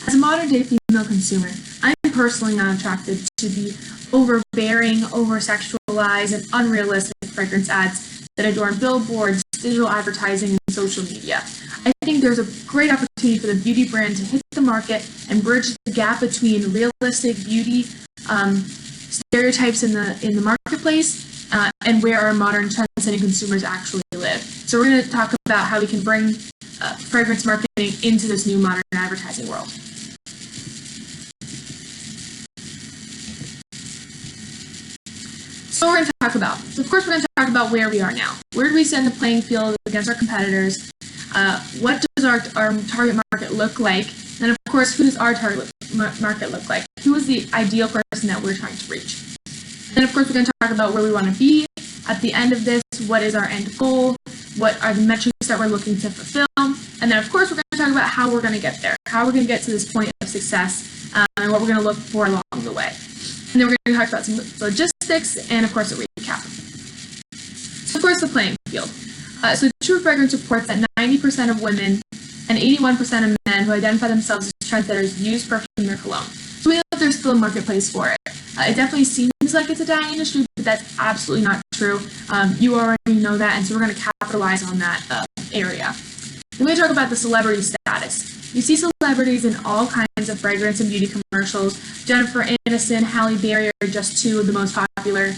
As a modern-day female consumer, I am personally not attracted to the overbearing, over-sexualized, and unrealistic fragrance ads that adorn billboards, digital advertising, and social media. I think there's a great opportunity for the beauty brand to hit the market and bridge the gap between realistic beauty stereotypes in the marketplace and where our modern trend-setting consumers actually live. So we're going to talk about how we can bring fragrance marketing into this new modern advertising world. So we're going to talk about, of course, we're going to talk about where we are now. Where do we stand in the playing field against our competitors? What does our target market look like? And of course, who does our target market look like? Who is the ideal person that we're trying to reach? And of course, we're going to talk about where we want to be at the end of this. What is our end goal? What are the metrics that we're looking to fulfill? And then, of course, we're going to talk about how we're going to get there, how we're going to get to this point of success, and what we're going to look for along the way. And then we're going to talk about some logistics and, of course, a recap. So, of course, the playing field. So True Fragrance reports that 90% of women and 81% of men who identify themselves as trendsetters use perfume or cologne. So we know that there's still a marketplace for it. It definitely seems like it's a dying industry, but that's absolutely not true. You already know that, and so we're going to capitalize on that area. Then we talk about the celebrity status. You see celebrities in all kinds of fragrance and beauty commercials. Jennifer Aniston, Halle Berry are just two of the most popular.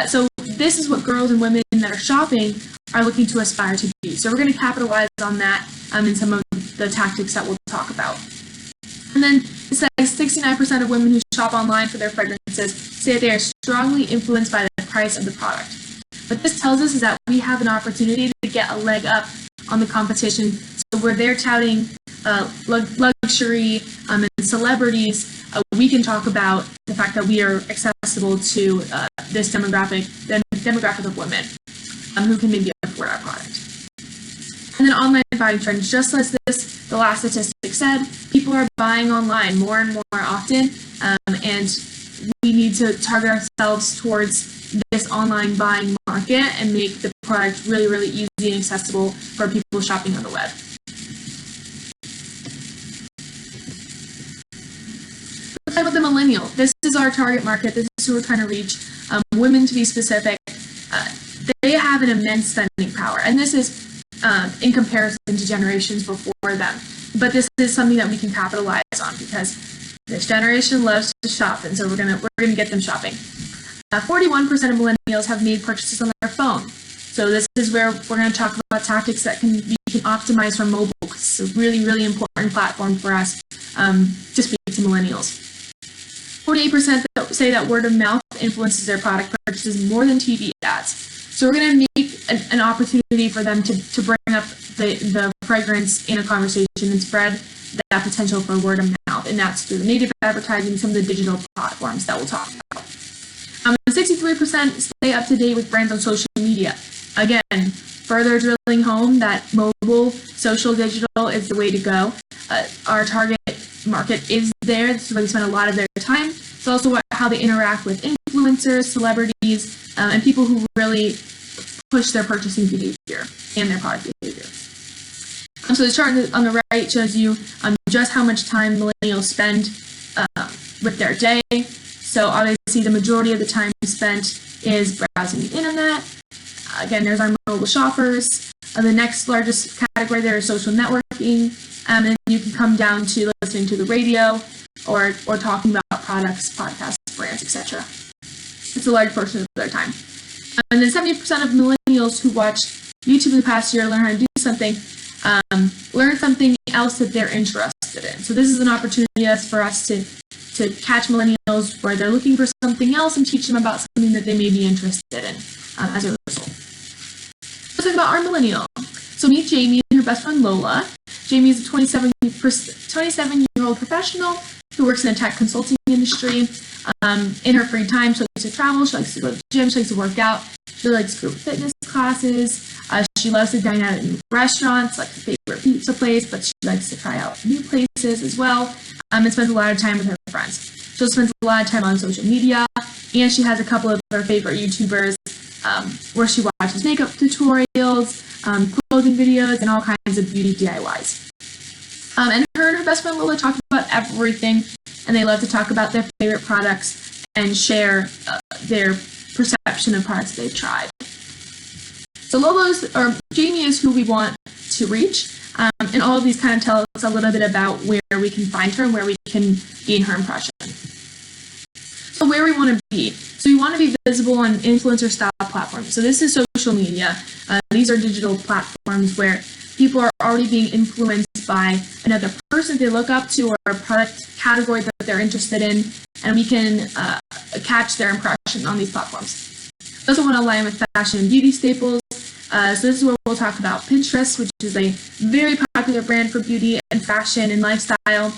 So this is what girls and women that are shopping are looking to aspire to be. So we're going to capitalize on that in some of the tactics that we'll talk about. And then it says 69% of women who shop online for their fragrances say that they are strongly influenced by the price of the product. What this tells us is that we have an opportunity to get a leg up on the competition. So where they're touting luxury and celebrities, we can talk about the fact that we are accessible to this demographic, the demographic of women who can maybe afford our product. And then online buying trends, just as the last statistic said, people are buying online more and more often, and we need to target ourselves towards this online buying market and make the product really, really easy and accessible for people shopping on the web. Let's talk about the millennial. This is our target market. This is who we're trying to reach. Women, to be specific, they have an immense spending power, and this is in comparison to generations before them. But this is something that we can capitalize on because this generation loves to shop, and so we're gonna get them shopping. 41% of millennials have made purchases on their phone. So this is where we're going to talk about tactics that we can optimize for mobile. It's a really, really important platform for us to speak to millennials. 48% say that word of mouth influences their product purchases more than TV ads. So we're going to make an opportunity for them to bring up the fragrance in a conversation and spread that potential for word of mouth. And that's through the native advertising, some of the digital platforms that we'll talk about. 63% stay up to date with brands on social media. Again, further drilling home that mobile, social, digital is the way to go. Our target market is there. This is where they spend a lot of their time. It's also how they interact with influencers, celebrities, and people who really push their purchasing behavior and their product behavior. So the chart on the right shows you just how much time millennials spend with their day. So obviously the majority of the time spent is browsing the internet. Again, there's our mobile shoppers. The next largest category there is social networking. And you can come down to listening to the radio or talking about products, podcasts, brands, etc. It's a large portion of their time. And then 70% of millennials who watch YouTube in the past year learn how to do something, learn something else that they're interested in. So this is an opportunity for us to catch millennials where they're looking for something else and teach them about something that they may be interested in as a result. Let's talk about our millennial. So meet Jamie and her best friend Lola. Jamie is a 27-year-old professional who works in the tech consulting industry. In her free time, she likes to travel, she likes to go to the gym, she likes to work out, she likes to go to fitness classes, she loves to dine out at new restaurants, like her favorite pizza place, but she likes to try out new places as well, and spends a lot of time with her friends. She also spends a lot of time on social media, and she has a couple of her favorite YouTubers where she watches makeup tutorials, clothing videos, and all kinds of beauty DIYs. And her best friend Lola talk about everything, and they love to talk about their favorite products and share their perception of products they've tried. So Jamie is who we want to reach, and all of these kind of tell us a little bit about where we can find her and where we can gain her impression. So where we want to be. So we want to be visible on influencer style platforms. So this is social media. These are digital platforms where people are already being influenced by another person they look up to or a product category that they're interested in, and we can catch their impression on these platforms. We also want to align with fashion and beauty staples. So this is where we'll talk about Pinterest, which is a very popular brand for beauty and fashion and lifestyle,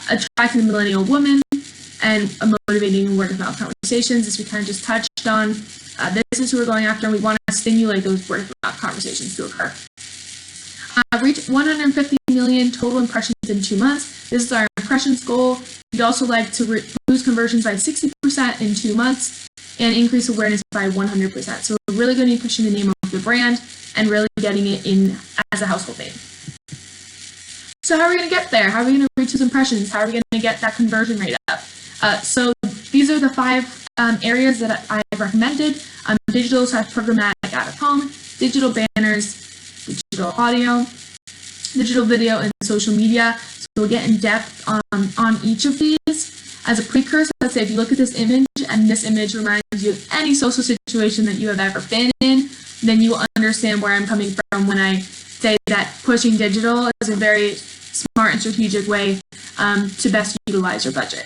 attracting the millennial woman, and motivating word-of-mouth conversations, as we kind of just touched on. This is who we're going after, and we want to stimulate those word-of-mouth conversations to occur. Reach 150 million total impressions in 2 months. This is our impressions goal. We'd also like to boost conversions by 60% in 2 months and increase awareness by 100%. So we're really going to be pushing the name of the brand and really getting it in as a household name. So how are we going to get there? How are we going to reach those impressions? How are we going to get that conversion rate up? So these are the 5 areas that I've recommended. Digital/programmatic out of home, digital banners, digital audio, digital video, and social media. So we'll get in depth on each of these. As a precursor, let's say if you look at this image and this image reminds you of any social situation that you have ever been in, then you will understand where I'm coming from when I say that pushing digital is a very smart and strategic way to best utilize your budget.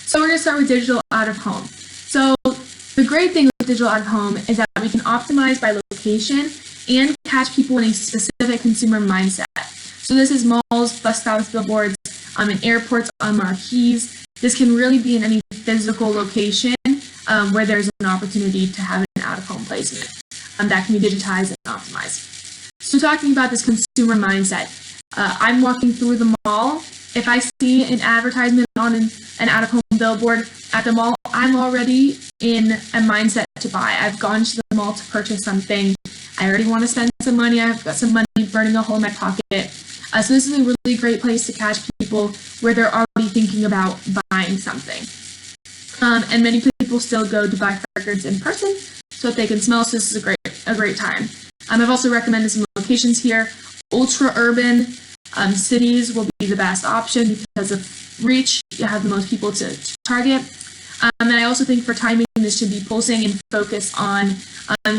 So we're going to start with digital out of home. So the great thing with digital out of home is that we can optimize by location and catch people in a specific consumer mindset. So this is malls, bus stops, billboards, in airports, on marquees. This can really be in any physical location where there's an opportunity to have an out-of-home placement that can be digitized and optimized. So talking about this consumer mindset, I'm walking through the mall. If I see an advertisement on an out-of-home billboard at the mall, I'm already in a mindset to buy. I've gone to the mall to purchase something. I already want to spend some money. I've got some money burning a hole in my pocket. So this is a really great place to catch people where they're already thinking about buying something. And many people still go to buy fragrance in person so that they can smell. So this is a great time. I've also recommended some locations here. Ultra urban cities will be the best option because of reach. You have the most people to target. And I also think for timing, this should be pulsing and focus on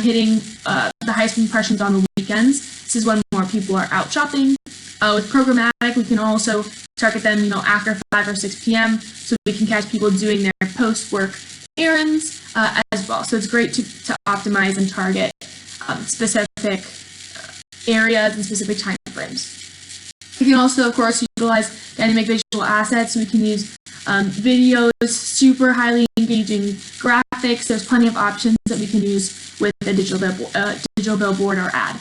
hitting the highest impressions on the weekends. This is when more people are out shopping. With programmatic, we can also target them, after 5 or 6 p.m. so we can catch people doing their post-work errands as well. So it's great to optimize and target specific areas and specific time frames. We can also, of course, utilize dynamic visual assets. So we can use videos, super highly engaging graphics. There's plenty of options that we can use with a digital billboard or ad.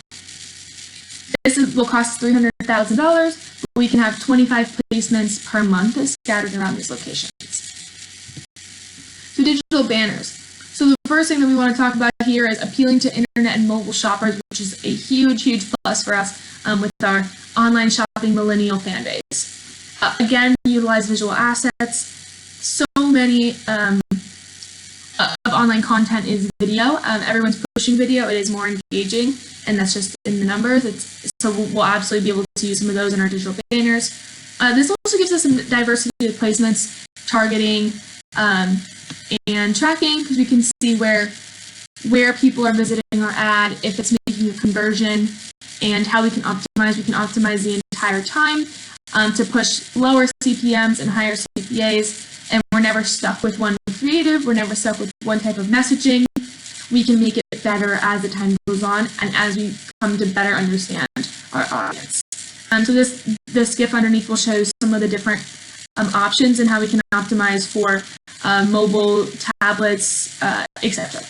This will cost $300,000, but we can have 25 placements per month scattered around these locations. So digital banners. So the first thing that we want to talk about here is appealing to internet and mobile shoppers, which is a huge plus for us with our online shopping millennial fan base. Again, utilize visual assets. So many of online content is video. Everyone's pushing video. It is more engaging, and that's just in the numbers. So we'll absolutely be able to use some of those in our digital banners. This also gives us some diversity of placements, targeting, and tracking, because we can see where people are visiting our ad, if it's making a conversion, and how we can optimize. We can optimize the entire time to push lower CPMs and higher CPAs, and we're never stuck with one creative. We're never stuck with one type of messaging. We can make it better as the time goes on and as we come to better understand our audience. So this GIF underneath will show some of the different options and how we can optimize for mobile, tablets, etc.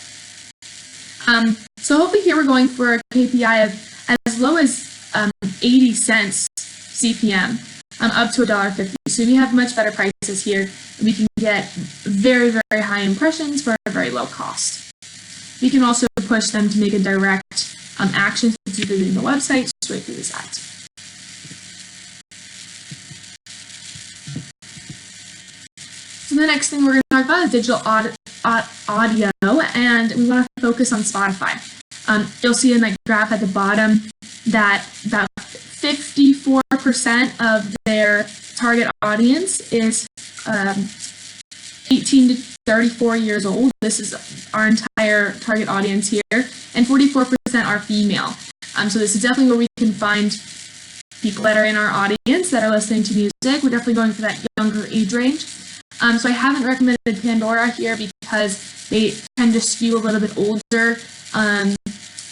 So hopefully here we're going for a KPI of as low as 80 cents CPM up to $1.50. So we have much better prices here. We can get very high impressions for a very low cost. We can also push them to make a direct actions to either leaving the website straight through this ad. So the next thing we're going to talk about is digital audio, and we want to focus on Spotify. You'll see in the graph at the bottom that about 54% of their target audience is 18 to 34 years old. This is our entire target audience here, and 44% are female. So this is definitely where we can find people that are in our audience that are listening to music. We're definitely going for that younger age range. So I haven't recommended Pandora here because they tend to skew a little bit older, and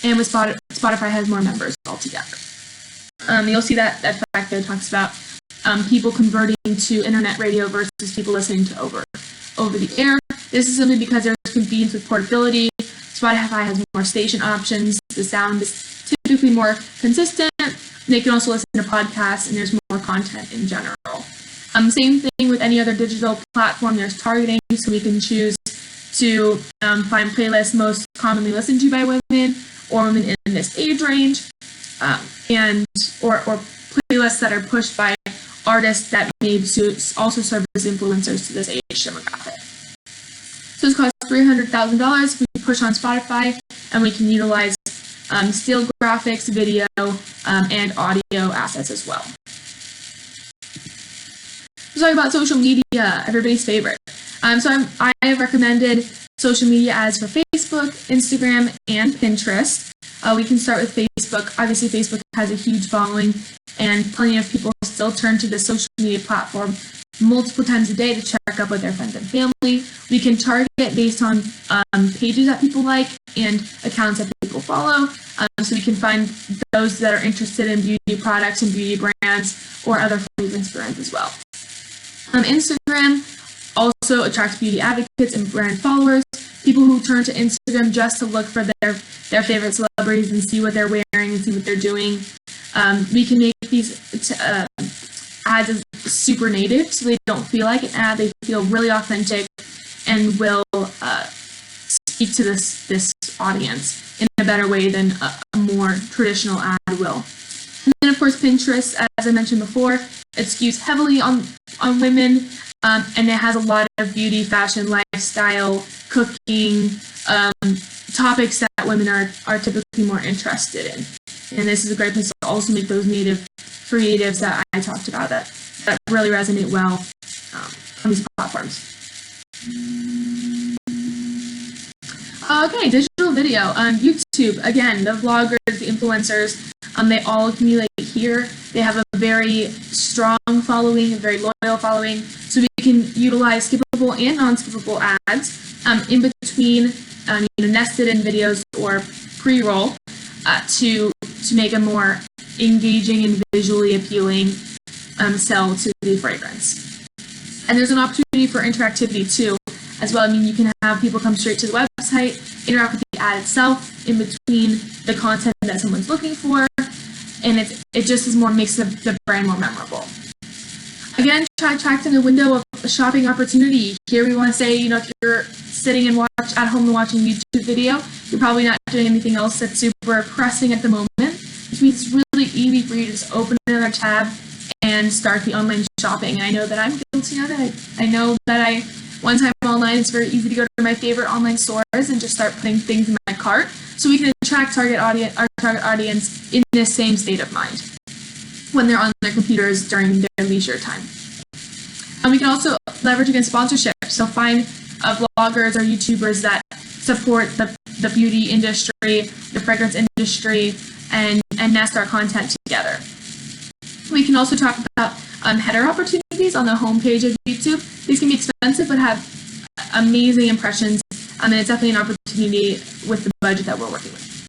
with Spotify has more members altogether. You'll see that fact that it talks about people converting to internet radio versus people listening to over the air. This is simply because there's convenience with portability. Spotify has more station options. The sound is typically more consistent. They can also listen to podcasts, and there's more content in general. Same thing with any other digital platform. There's targeting, so we can choose to find playlists most commonly listened to by women or women in this age range, or playlists that are pushed by artists that may also serve as influencers to this age demographic. So this costs $300,000 if we push on Spotify, and we can utilize still graphics, video, and audio assets as well. Let's talk about social media, everybody's favorite. So I have recommended social media ads for Facebook, Instagram, and Pinterest. We can start with Facebook. Obviously, Facebook has a huge following, and plenty of people still turn to the social media platform multiple times a day to check up with their friends and family. We can target based on pages that people like and accounts that people follow. So we can find those that are interested in beauty products and beauty brands or other fragrance brands as well. Instagram also attracts beauty advocates and brand followers, people who turn to Instagram just to look for their favorite celebrities and see what they're wearing and see what they're doing. We can make these ads as super native, so they don't feel like an ad. They feel really authentic and will speak to this audience in a better way than a more traditional ad will. And then, of course, Pinterest, as I mentioned before, it skews heavily on women, and it has a lot of beauty, fashion, lifestyle, cooking, topics that women are typically more interested in. And this is a great place to also make those native creatives that I talked about that really resonate well on these platforms. Okay, digital video. YouTube, again, the vloggers, the influencers, they all accumulate here. They have a very strong following, a very loyal following, so we can utilize skippable and non-skippable ads in between, nested in videos or pre-roll to make a more engaging and visually appealing sell to the fragrance. And there's an opportunity for interactivity too, as well. You can have people come straight to the website, interact with the ad itself in between the content that someone's looking for, and it just makes the brand more memorable. Again, try to attract in the window of a shopping opportunity. Here we want to say, if you're sitting and at home and watching a YouTube video, you're probably not doing anything else that's super pressing at the moment, which means it's really easy for you to just open another tab and start the online shopping. And I know that I'm guilty of it. I know that once I'm online, it's very easy to go to my favorite online stores and just start putting things in my cart, so we can attract our target audience in this same state of mind when they're on their computers during their leisure time. And we can also leverage against sponsorship. So find vloggers or YouTubers that support the beauty industry, the fragrance industry, and nest our content together. We can also talk about header opportunities on the homepage of YouTube. These can be expensive but have amazing impressions, and it's definitely an opportunity with the budget that we're working with.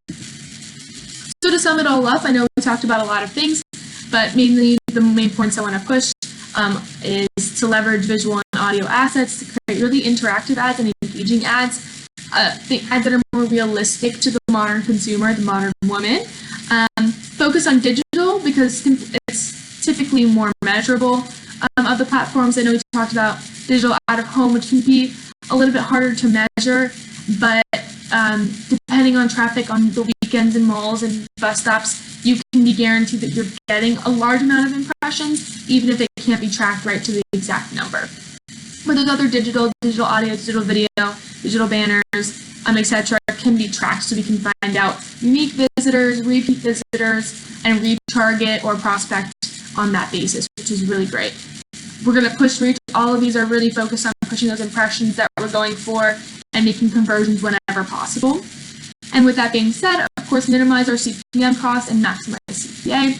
So to sum it all up, I know we talked about a lot of things, but mainly the main points I want to push is to leverage visual and audio assets to create really interactive ads and engaging ads, the ads that are more realistic to the modern consumer, the modern woman. Focus on digital because it's typically more measurable. Of the platforms, I know we talked about digital out of home, which can be a little bit harder to measure, but depending on traffic on the week weekends in malls and bus stops, you can be guaranteed that you're getting a large amount of impressions, even if it can't be tracked right to the exact number. But those other digital audio, digital video, digital banners, etc. can be tracked, so we can find out unique visitors, repeat visitors, and retarget or prospect on that basis, which is really great. We're going to push reach. All of these are really focused on pushing those impressions that we're going for and making conversions whenever possible. And with that being said, of course, minimize our CPM costs and maximize CPA.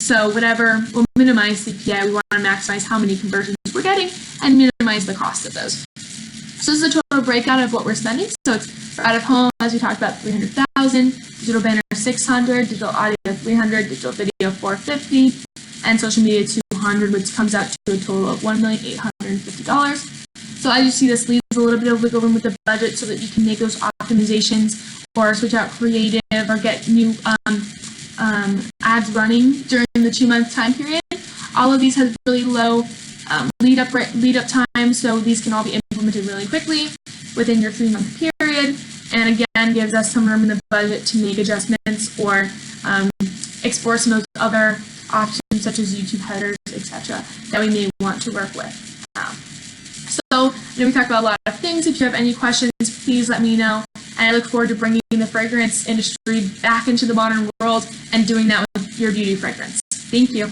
So we'll minimize CPA. We want to maximize how many conversions we're getting and minimize the cost of those. So this is a total breakout of what we're spending. So it's for out of home, as we talked about, $300,000, digital banner $600, digital audio $300, digital video $450, and social media $200, which comes out to a total of $1,850. So as you see, this leaves a little bit of wiggle room with the budget so that you can make those optimizations or switch out creative or get new ads running during the 2-month time period. All of these have really low lead up time, so these can all be implemented really quickly within your 3-month period, and again gives us some room in the budget to make adjustments or explore some of those other options such as YouTube headers, etc. that we may want to work with. So I know we talked about a lot of things. If you have any questions, please let me know. And I look forward to bringing the fragrance industry back into the modern world and doing that with your beauty fragrance. Thank you.